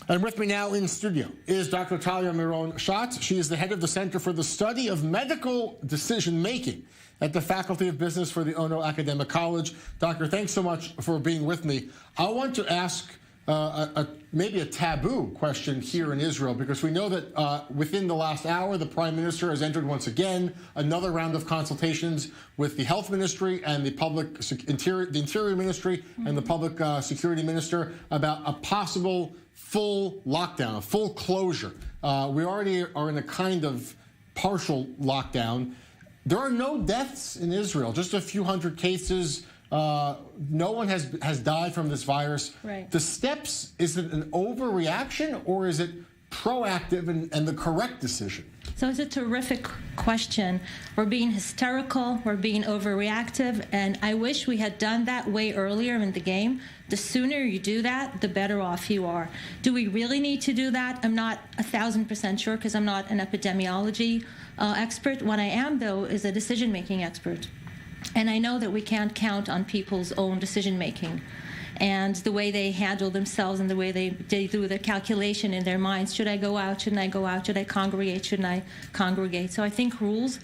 And with me now in studio is Dr. Talya Miron-Shatz. She is the head of the Center for the Study of Medical Decision-Making at the Faculty of Business for the Ono Academic College. Doctor, thanks so much for being with me. I want to ask maybe a taboo question here in Israel, because we know that within the last hour, the Prime Minister has entered once again another round of consultations with the Health Ministry and the Interior Ministry and the Public Security Minister about a possible full lockdown, a full closure. We already are in a kind of partial lockdown. There are no deaths in Israel, just a few hundred cases. No one has died from this virus. Right. The steps, is it an overreaction or is it proactive and the correct decision? So it's a terrific question. We're being hysterical, we're being overreactive, and I wish we had done that way earlier in the game. The sooner you do that, the better off you are. Do we really need to do that? I'm not 1,000% sure, because I'm not an epidemiology expert. What I am, though, is a decision-making expert. And I know that we can't count on people's own decision-making and the way they handle themselves and the way they do their calculation in their minds. Should I go out? Shouldn't I go out? Should I congregate? Shouldn't I congregate? So I think rules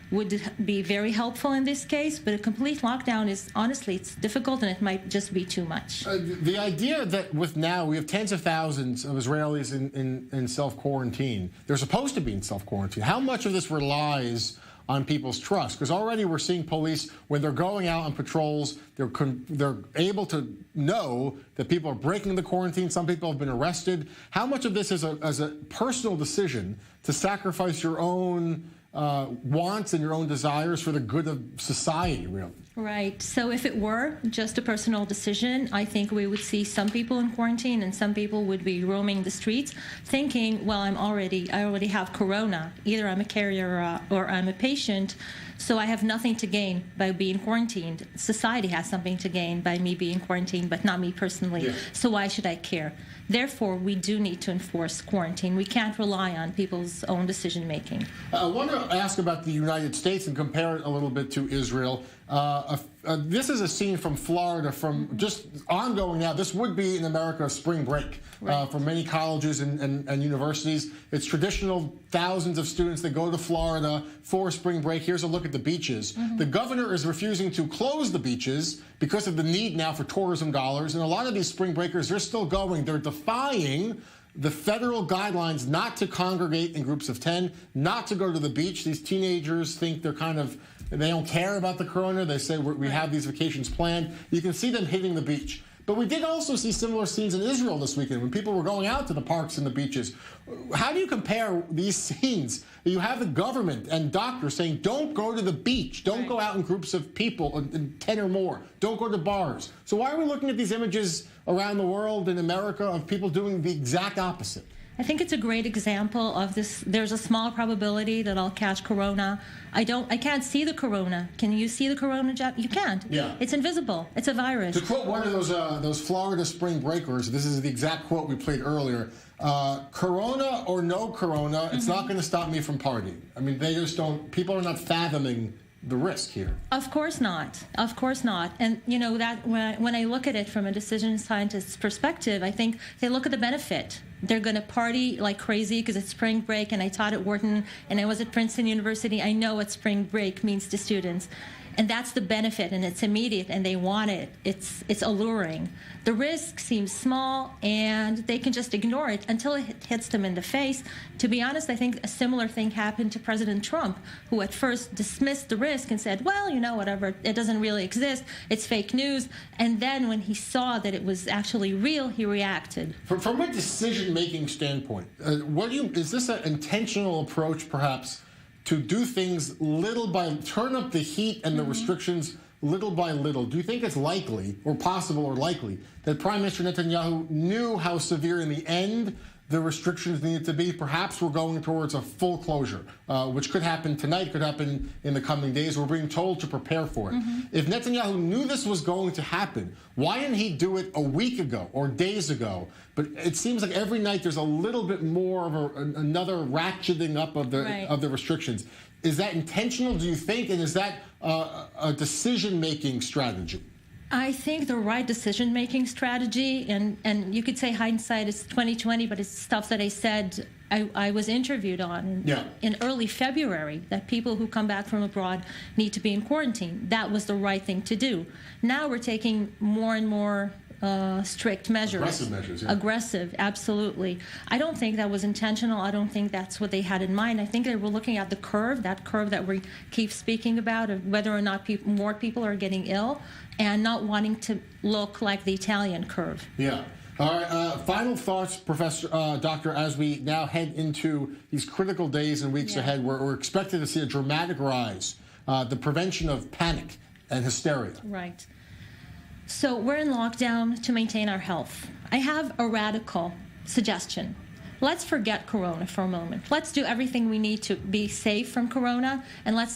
would be very helpful in this case, but a complete lockdown is, honestly, it's difficult and it might just be too much. The idea that with now we have tens of thousands of Israelis in self-quarantine, they're supposed to be in self-quarantine. How much of this relies on people's trust? Because already we're seeing police, when they're going out on patrols, they're able to know that people are breaking the quarantine. Some people have been arrested. How much of this is a personal decision to sacrifice your own wants and your own desires for the good of society, really? Right. So if it were just a personal decision, I think we would see some people in quarantine and some people would be roaming the streets thinking, well, I already have corona. Either I'm a carrier or I'm a patient, so I have nothing to gain by being quarantined. Society has something to gain by me being quarantined, but not me personally. Yeah. So why should I care? Therefore, we do need to enforce quarantine. We can't rely on people's own decision-making. I want to ask about the United States and compare it a little bit to Israel. This is a scene from Florida, from just ongoing now. This would be in America a spring break for many colleges and universities. It's traditional, thousands of students that go to Florida for spring break. Here's a look at the beaches. The governor is refusing to close the beaches because of the need now for tourism dollars. And a lot of these spring breakers, they're still going. They're defying the federal guidelines not to congregate in groups of 10, not to go to the beach. These teenagers think they don't care about the corona. They say we have these vacations planned. You can see them hitting the beach. But we did also see similar scenes in Israel this weekend when people were going out to the parks and the beaches. How do you compare these scenes? You have the government and doctors saying, don't go to the beach. Don't go out in groups of people, 10 or more. Don't go to bars. So why are we looking at these images around the world in America of people doing the exact opposite? I think it's a great example of this. There's a small probability that I'll catch corona. I can't see the corona. Can you see the corona, Jeff? You can't. Yeah. It's invisible. It's a virus. To quote one of those Florida spring breakers, this is the exact quote we played earlier, corona or no corona, it's not going to stop me from partying. I mean, they just don't, people are not fathoming the risk here. Of course not. Of course not. And you know that when I look at it from a decision scientist's perspective, I think they look at the benefit. They're going to party like crazy because it's spring break, and I taught at Wharton and I was at Princeton University. I know what spring break means to students. And that's the benefit, and it's immediate, and they want it. It's alluring. The risk seems small, and they can just ignore it until it hits them in the face. To be honest, I think a similar thing happened to President Trump, who at first dismissed the risk and said, well, you know, whatever, it doesn't really exist, it's fake news. And then when he saw that it was actually real, he reacted. From a decision-making standpoint, is this an intentional approach, perhaps, to do things turn up the heat and the restrictions little by little? Do you think it's likely, or possible or likely, that Prime Minister Netanyahu knew how severe in the end the restrictions needed to be? Perhaps we're going towards a full closure, which could happen tonight, could happen in the coming days. We're being told to prepare for it. If Netanyahu knew this was going to happen, why didn't he do it a week ago or days ago? But it seems like every night there's a little bit more of another ratcheting up of the restrictions. Is that intentional, do you think? And is that a decision-making strategy? I think the right decision-making strategy, and you could say hindsight is 2020, but it's stuff that I said I was interviewed on in early February, that people who come back from abroad need to be in quarantine. That was the right thing to do. Now we're taking more and more strict measures. Aggressive measures, yeah. Aggressive, absolutely. I don't think that was intentional. I don't think that's what they had in mind. I think they were looking at the curve, that curve that we keep speaking about, of whether or not more people are getting ill, and not wanting to look like the Italian curve. Yeah. All right. Final thoughts, Professor, Doctor, as we now head into these critical days and weeks ahead, we're expected to see a dramatic rise, the prevention of panic and hysteria. Right. So we're in lockdown to maintain our health. I have a radical suggestion. Let's forget Corona for a moment. Let's do everything we need to be safe from Corona, and let's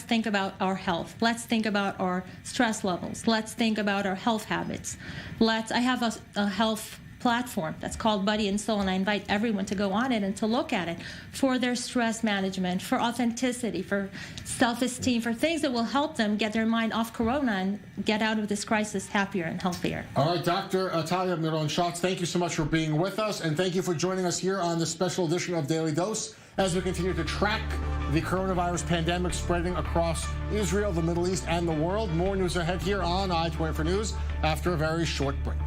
think about our health. Let's think about our stress levels. Let's think about our health habits. I have a health platform that's called Body and Soul, and I invite everyone to go on it and to look at it for their stress management, for authenticity, for self-esteem, for things that will help them get their mind off Corona and get out of this crisis happier and healthier. All right, Dr. Talya Miron-Shatz, thank you so much for being with us, and thank you for joining us here on this special edition of Daily Dose as we continue to track the coronavirus pandemic spreading across Israel, the Middle East, and the world. More news ahead here on i24 News after a very short break.